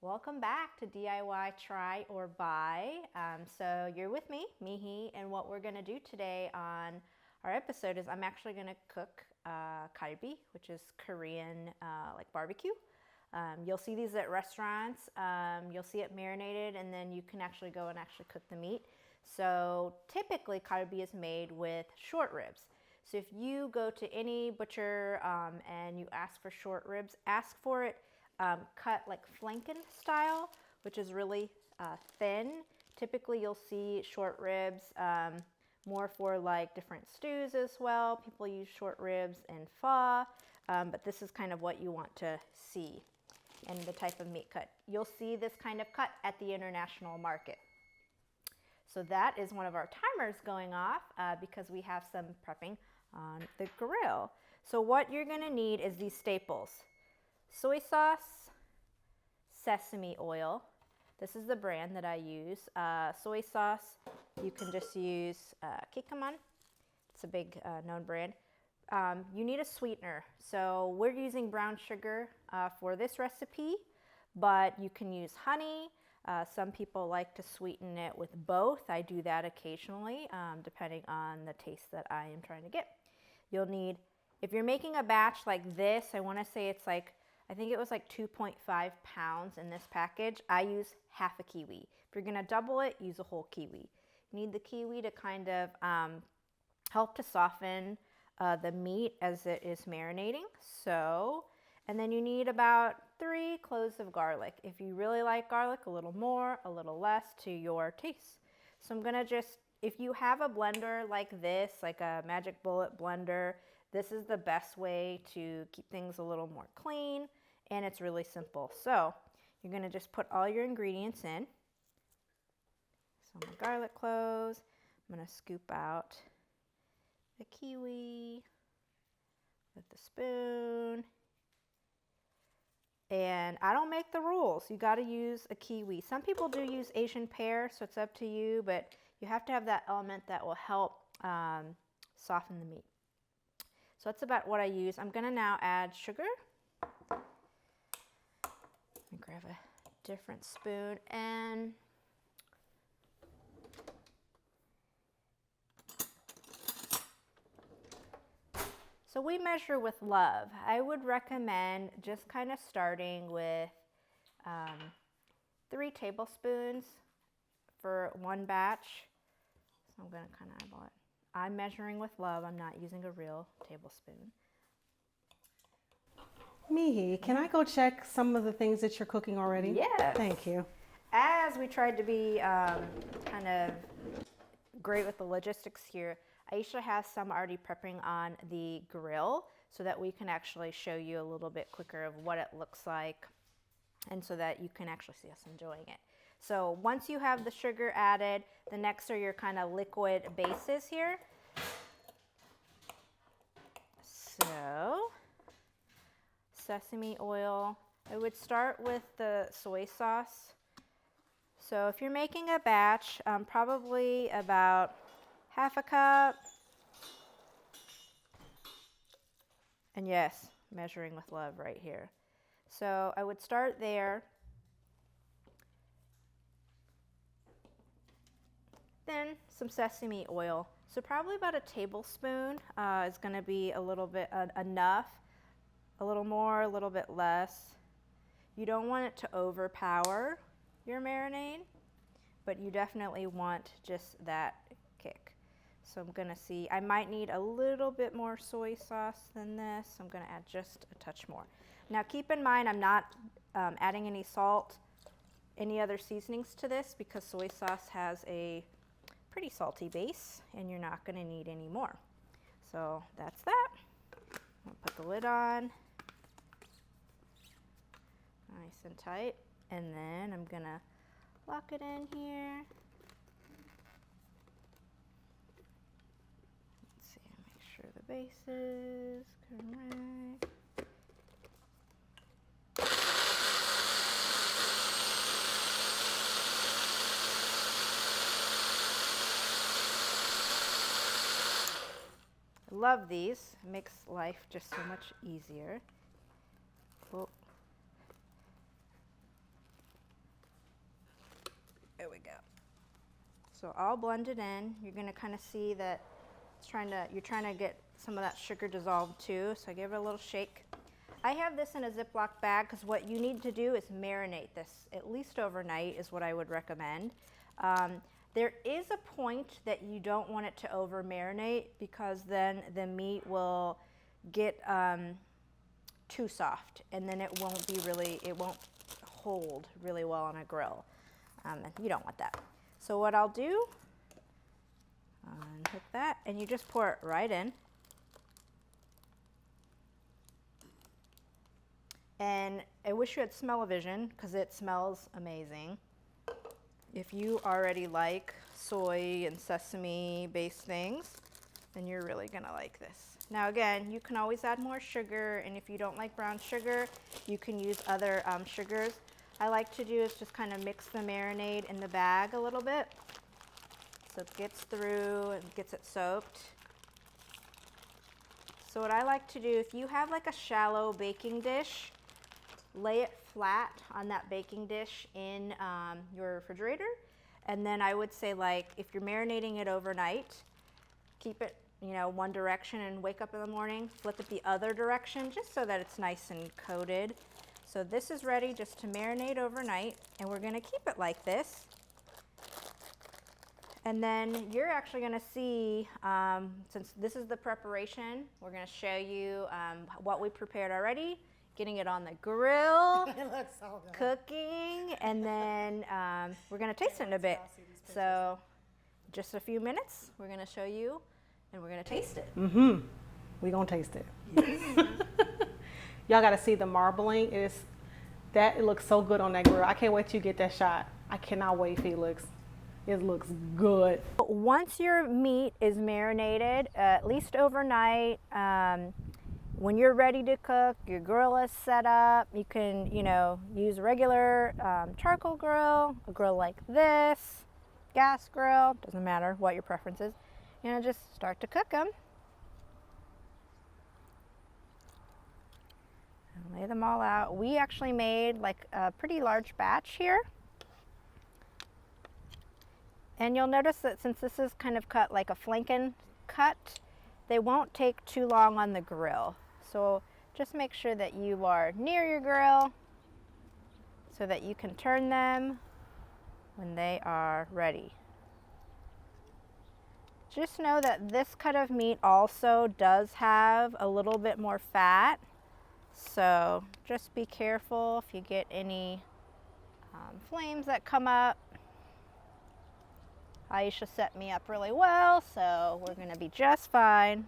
Welcome back to DIY Try or Buy. So you're with me, Mihi, and what we're going to do today on our episode is I'm actually going to cook kalbi, which is Korean like barbecue. You'll see these at restaurants. You'll see it marinated, and then you can actually go and actually cook the meat. So typically kalbi is made with short ribs. So if you go to any butcher and you ask for short ribs, ask for it cut like flanken style, which is really thin. Typically you'll see short ribs more for like different stews as well. People use short ribs in pho, but this is kind of what you want to see in the type of meat cut. You'll see this kind of cut at the international market. So that is one of our timers going off because we have some prepping on the grill. So what you're gonna need is these staples. Soy sauce, sesame oil. This is the brand that I use. Soy sauce, you can just use Kikkoman. It's a big known brand. You need a sweetener. So we're using brown sugar for this recipe, but you can use honey. Some people like to sweeten it with both. I do that occasionally, depending on the taste that I am trying to get. You'll need, if you're making a batch like this, I want to say it's like, I think it was like 2.5 pounds in this package. I use half a kiwi. If you're gonna double it, use a whole kiwi. You need the kiwi to kind of help to soften the meat as it is marinating. So, and then you need about 3 cloves of garlic. If you really like garlic, a little more, a little less to your taste. So I'm gonna just, if you have a blender like this, like a Magic Bullet blender, this is the best way to keep things a little more clean, and it's really simple. So you're gonna just put all your ingredients in. So my garlic cloves, I'm gonna scoop out the kiwi with the spoon. And I don't make the rules. You gotta use a kiwi. Some people do use Asian pear, so it's up to you, but you have to have that element that will help soften the meat. So that's about what I use. I'm gonna now add sugar. Let me grab a different spoon and so we measure with love. I would recommend just kind of starting with 3 tablespoons for one batch. So I'm gonna kind of eyeball it. I'm measuring with love. I'm not using a real tablespoon. Mihi, can I go check some of the things that you're cooking already? Yes. Thank you. As we tried to be kind of great with the logistics here, Aisha has some already prepping on the grill so that we can actually show you a little bit quicker of what it looks like and so that you can actually see us enjoying it. So once you have the sugar added, the next are your kind of liquid bases here. So sesame oil. I would start with the soy sauce. So if you're making a batch, probably about half a cup. And yes, measuring with love right here. So I would start there. Then some sesame oil. So probably about a tablespoon is going to be a little bit enough. A little more, a little bit less. You don't want it to overpower your marinade, but you definitely want just that kick. So I'm gonna see, I might need a little bit more soy sauce than this. So I'm gonna add just a touch more. Now keep in mind, I'm not adding any salt, any other seasonings to this because soy sauce has a pretty salty base and you're not gonna need any more. So that's that. I'll put the lid on. Nice and tight. And then I'm gonna lock it in here. Let's see, make sure the base is correct. I love these. It makes life just so much easier. Oh. There we go. So all blended in. You're gonna kind of see that you're trying to get some of that sugar dissolved too. So I give it a little shake. I have this in a Ziploc bag because what you need to do is marinate this at least overnight is what I would recommend. There is a point that you don't want it to over marinate because then the meat will get too soft and then it won't hold really well on a grill. And you don't want that. So what I'll do, unhook that, and you just pour it right in. And I wish you had smell-o-vision because it smells amazing. If you already like soy and sesame-based things, then you're really gonna like this. Now again, you can always add more sugar, and if you don't like brown sugar, you can use other sugars. I like to do is just kind of mix the marinade in the bag a little bit so it gets through and gets it soaked. So what I like to do, if you have like a shallow baking dish, lay it flat on that baking dish in your refrigerator. And then I would say, like, if you're marinating it overnight, keep it, one direction and wake up in the morning, flip it the other direction just so that it's nice and coated. So this is ready just to marinate overnight, and we're gonna keep it like this. And then you're actually gonna see, since this is the preparation, we're gonna show you what we prepared already, getting it on the grill, It looks so good. cooking, and then we're gonna taste it in a bit. So just a few minutes, we're gonna show you, and we're gonna taste it. Mm-hmm. We gonna taste it. Yes. Y'all gotta see the marbling. It looks so good on that grill. I can't wait till you get that shot. I cannot wait, Felix. It looks good. Once your meat is marinated, at least overnight, when you're ready to cook, your grill is set up, you can, use a regular charcoal grill, a grill like this, gas grill, doesn't matter what your preference is. Just start to cook them. And lay them all out. We actually made like a pretty large batch here. And you'll notice that since this is kind of cut like a flanken cut, they won't take too long on the grill. So just make sure that you are near your grill so that you can turn them when they are ready. Just know that this cut of meat also does have a little bit more fat. So just be careful if you get any flames that come up. Aisha set me up really well, so we're gonna be just fine.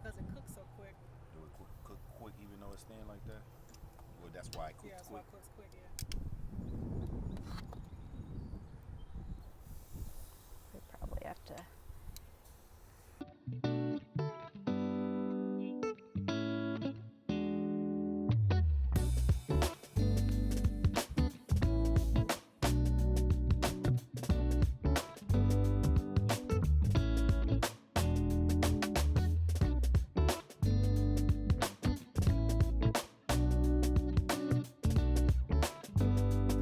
Because it cooks so quick. Do it cook quick even though it's thin like that? Well, that's why it cooks Yeah, that's quick. why it cooks quick, yeah. We probably have to.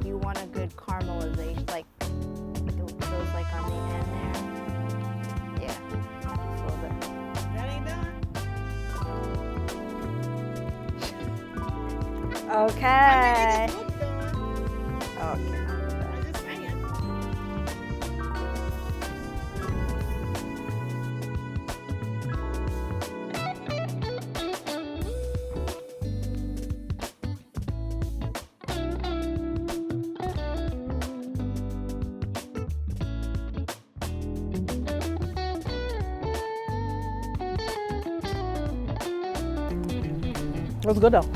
You want a good caramelization, like it goes like on the end there. Yeah, just a little bit. That ain't done. Okay. It looks done. Okay. I'm just saying. It was good though.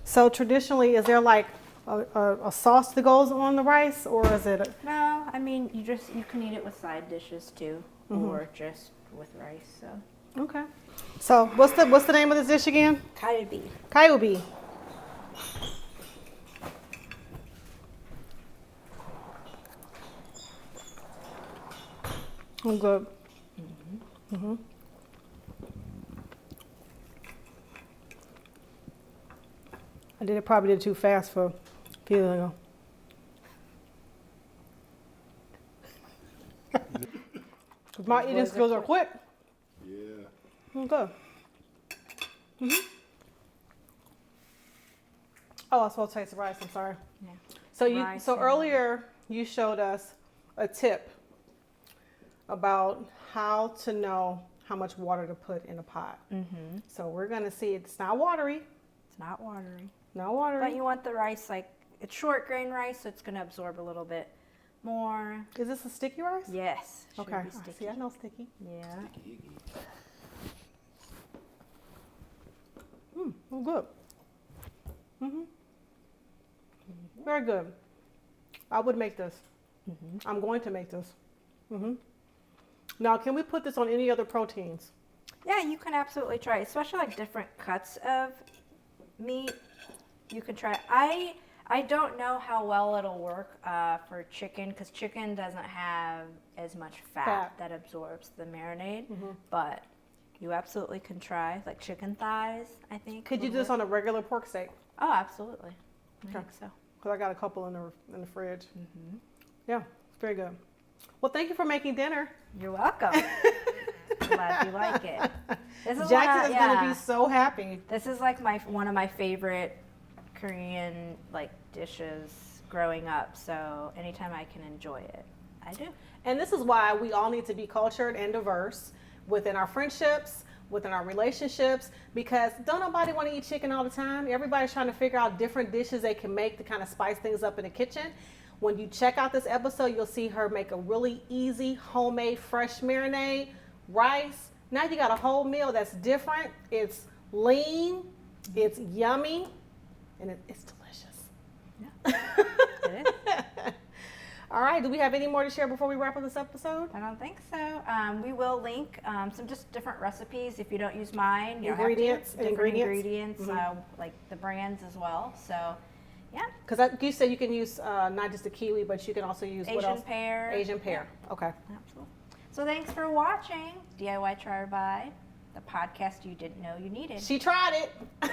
So traditionally, is there like a sauce that goes on the rice, or is it? No, I mean you can eat it with side dishes too, or just with rice. So Okay. So what's the name of this dish again? kalbi. Kalbi. I'm good. Probably did it too fast for feeling. My eating skills are quick. Yeah. I'm good. Oh, I was supposed to taste the rice. I'm sorry. Yeah. So Rice earlier you showed us a tip about how to know how much water to put in a pot. Mm-hmm. So we're gonna see. It's not watery. It's not watery. Not watery. But you want the rice, like, it's short grain rice, so it's going to absorb a little bit more. Is this a sticky rice? Yes. Should Okay. be sticky. See, I know sticky. Yeah. I'm good. Very good. I would make this. I'm going to make this. Now, can we put this on any other proteins? Yeah, you can absolutely try it, especially like different cuts of meat. You can try. I don't know how well it'll work for chicken because chicken doesn't have as much fat that absorbs the marinade, but you absolutely can try like chicken thighs. I think. Could you do this on a regular pork steak? Oh, absolutely. I think so. Because I got a couple in the fridge. Yeah, it's very good. Well, thank you for making dinner. You're welcome. Glad you like it. This is Jackson is going to be so happy. This is like one of my favorite Korean like dishes growing up. So anytime I can enjoy it, I do. And this is why we all need to be cultured and diverse within our friendships, within our relationships, because don't nobody want to eat chicken all the time. Everybody's trying to figure out different dishes they can make to kind of spice things up in the kitchen. When you check out this episode, you'll see her make a really easy homemade fresh marinade, rice. Now you got a whole meal that's different. It's lean, it's yummy, and it's delicious. Yeah. It is. All right, do we have any more to share before we wrap up this episode? I don't think so. We will link some just different recipes if you don't use mine. You Ingredients, don't have to. Different ingredients. like the brands as well. So, yeah. Because you said you can use not just the kiwi, but you can also use what else? Asian pear. Asian pear. Okay. Absolutely. So thanks for watching DIY Try or Buy, the podcast you didn't know you needed. She tried it.